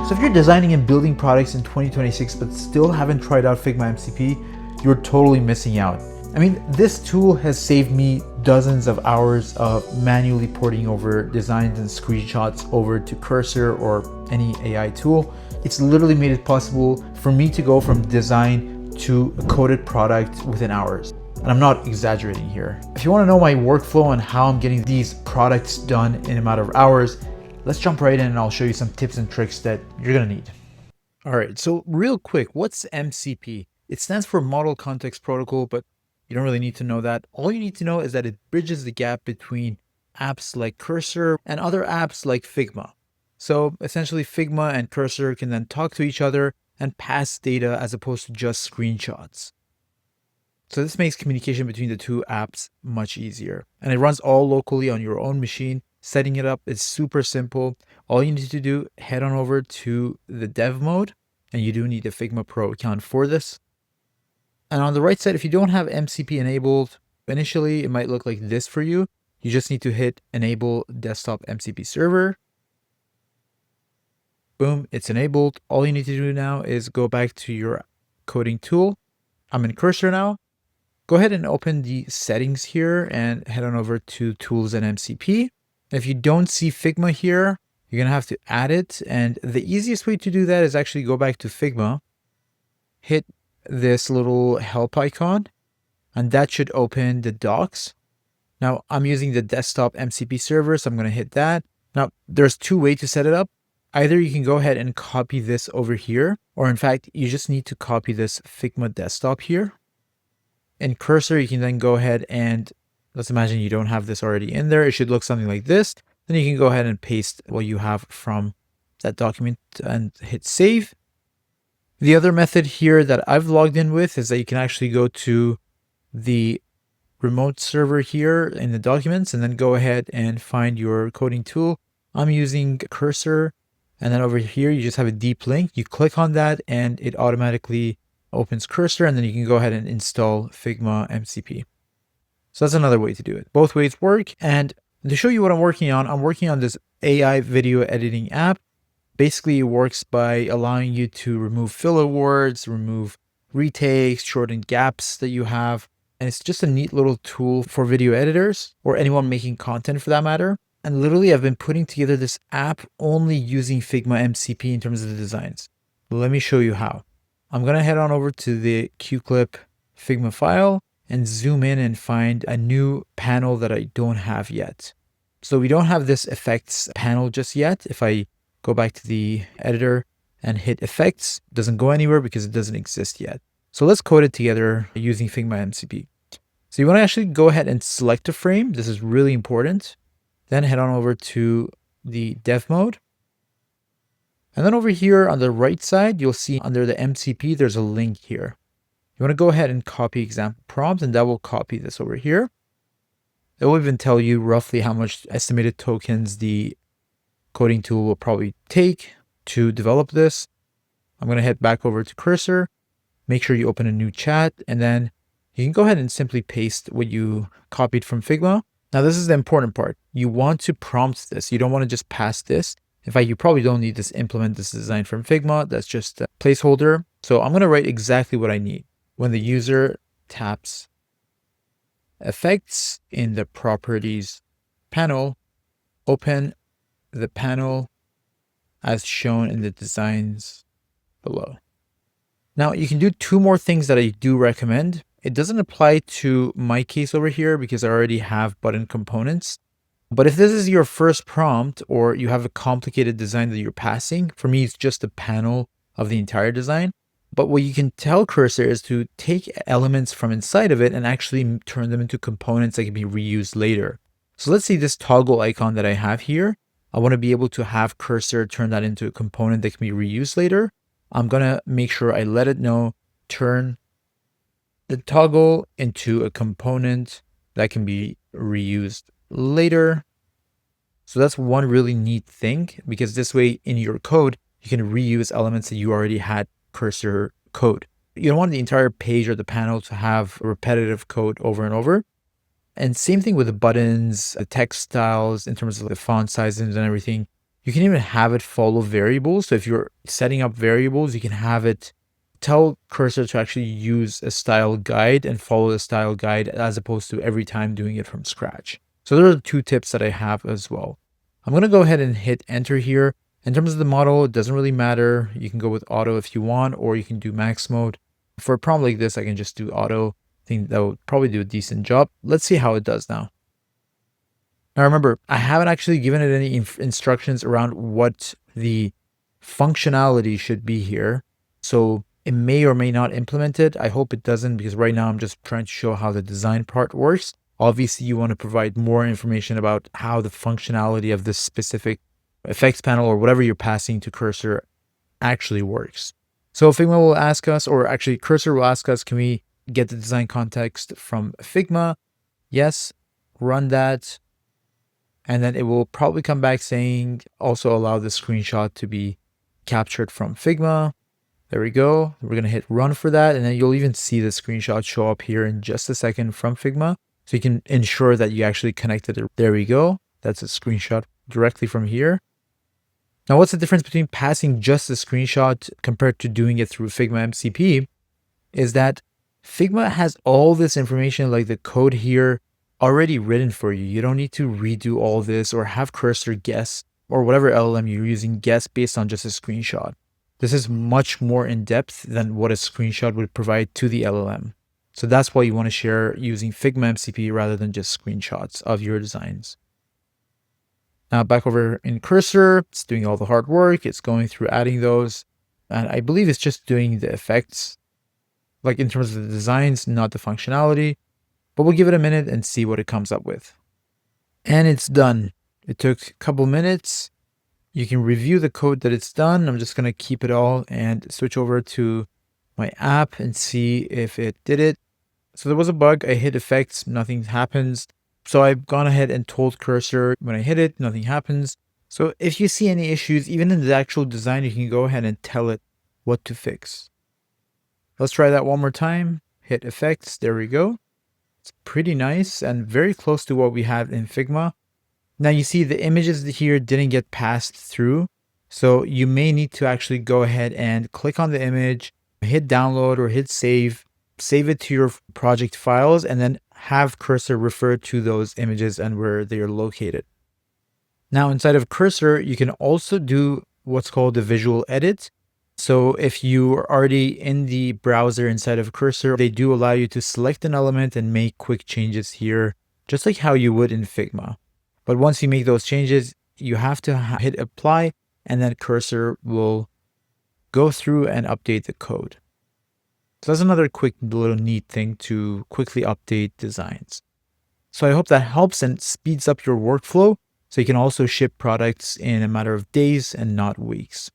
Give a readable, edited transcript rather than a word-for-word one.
So if you're designing and building products in 2026 but still haven't tried out Figma MCP, you're totally missing out. I mean, this tool has saved me dozens of hours of manually porting over designs and screenshots over to Cursor or any AI tool. It's literally made it possible for me to go from design to a coded product within hours. And I'm not exaggerating here. If you want to know my workflow and how I'm getting these products done in a matter of hours, let's jump right in and I'll show you some tips and tricks that you're gonna need. All right, so real quick, what's MCP? It stands for Model Context Protocol, but you don't really need to know that. All you need to know is that it bridges the gap between apps like Cursor and other apps like Figma. So essentially Figma and Cursor can then talk to each other and pass data as opposed to just screenshots. So this makes communication between the two apps much easier. And it runs all locally on your own machine. Setting it up is super simple. All you need to do, head on over to the dev mode, and you do need a Figma Pro account for this. And on the right side, if you don't have MCP enabled, initially it might look like this for you. You just need to hit enable desktop MCP server. Boom, it's enabled. All you need to do now is go back to your coding tool. I'm in Cursor now. Go ahead and open the settings here and head on over to tools and MCP. If you don't see Figma here, you're gonna have to add it. And the easiest way to do that is actually go back to Figma, hit this little help icon, and that should open the docs. Now I'm using the desktop MCP server, so I'm gonna hit that. Now there's two ways to set it up. Either you can go ahead and copy this over here, or in fact, you just need to copy this Figma desktop here. In Cursor, you can then go ahead and let's imagine you don't have this already in there. It should look something like this. Then you can go ahead and paste what you have from that document and hit save. The other method here that I've logged in with is that you can actually go to the remote server here in the documents and then go ahead and find your coding tool. I'm using Cursor, and then over here you just have a deep link. You click on that and it automatically opens Cursor, and then you can go ahead and install Figma MCP. So that's another way to do it. Both ways work. And to show you what I'm working on this AI video editing app. Basically, it works by allowing you to remove filler words, remove retakes, shorten gaps that you have. And it's just a neat little tool for video editors or anyone making content for that matter. And literally, I've been putting together this app only using Figma MCP in terms of the designs. Let me show you how. I'm going to head on over to the CueClip Figma file and zoom in and find a new panel that I don't have yet. So we don't have this effects panel just yet. If I go back to the editor and hit effects, it doesn't go anywhere because it doesn't exist yet. So let's code it together using Figma MCP. So you want to actually go ahead and select a frame. This is really important. Then head on over to the dev mode. And then over here on the right side, you'll see under the MCP, there's a link here. You want to go ahead and copy example prompt, and that will copy this over here. It will even tell you roughly how much estimated tokens the coding tool will probably take to develop this. I'm going to head back over to Cursor, make sure you open a new chat, and then you can go ahead and simply paste what you copied from Figma. Now, this is the important part. You want to prompt this. You don't want to just pass this. In fact, you probably don't need this implement this design from Figma. That's just a placeholder. So I'm going to write exactly what I need. When the user taps effects in the properties panel, open the panel as shown in the designs below. Now you can do two more things that I do recommend. It doesn't apply to my case over here because I already have button components. But if this is your first prompt or you have a complicated design that you're passing, for me, it's just a panel of the entire design. But what you can tell Cursor is to take elements from inside of it and actually turn them into components that can be reused later. So let's see this toggle icon that I have here. I want to be able to have Cursor turn that into a component that can be reused later. I'm going to make sure I let it know, turn the toggle into a component that can be reused later. So that's one really neat thing, because this way in your code, you can reuse elements that you already had Cursor code. You don't want the entire page or the panel to have repetitive code over and over. And same thing with the buttons, the text styles, in terms of the font sizes and everything. You can even have it follow variables. So if you're setting up variables, you can have it tell cursor to actually use a style guide and follow the style guide as opposed to every time doing it from scratch. So those are the 2 tips that I have as well. I'm going to go ahead and hit enter here. In terms of the model, it doesn't really matter. You can go with auto if you want, or you can do max mode. For a prompt like this, I can just do auto. I think that would probably do a decent job. Let's see how it does now. Now remember, I haven't actually given it any instructions around what the functionality should be here. So it may or may not implement it. I hope it doesn't, because right now I'm just trying to show how the design part works. Obviously, you want to provide more information about how the functionality of this specific effects panel or whatever you're passing to cursor actually works. So Figma will ask us, or actually cursor will ask us, can we get the design context from Figma? Yes, run that. And then it will probably come back saying also allow the screenshot to be captured from Figma. There we go. We're going to hit run for that. And then you'll even see the screenshot show up here in just a second from Figma. So you can ensure that you actually connected it. There we go. That's a screenshot directly from here. Now, what's the difference between passing just a screenshot compared to doing it through Figma MCP is that Figma has all this information, like the code here, already written for you. You don't need to redo all this or have cursor guess, or whatever LLM you're using, guess based on just a screenshot. This is much more in depth than what a screenshot would provide to the LLM. So that's why you want to share using Figma MCP rather than just screenshots of your designs. Now back over in cursor, it's doing all the hard work. It's going through adding those. And I believe it's just doing the effects, like in terms of the designs, not the functionality. But we'll give it a minute and see what it comes up with. And it's done. It took a couple minutes. You can review the code that it's done. I'm just going to keep it all and switch over to my app and see if it did it. So there was a bug. I hit effects, nothing happens. So I've gone ahead and told cursor when I hit it, nothing happens. So if you see any issues, even in the actual design, you can go ahead and tell it what to fix. Let's try that one more time. Hit effects. There we go. It's pretty nice and very close to what we have in Figma. Now you see the images here didn't get passed through. So you may need to actually go ahead and click on the image, hit download or hit save it to your project files, and then have cursor refer to those images and where they are located. Now inside of cursor, you can also do what's called the visual edit. So if you are already in the browser inside of cursor, they do allow you to select an element and make quick changes here, just like how you would in Figma. But once you make those changes, you have to hit apply, and then cursor will go through and update the code. So that's another quick little neat thing to quickly update designs. So I hope that helps and speeds up your workflow so you can also ship products in a matter of days and not weeks.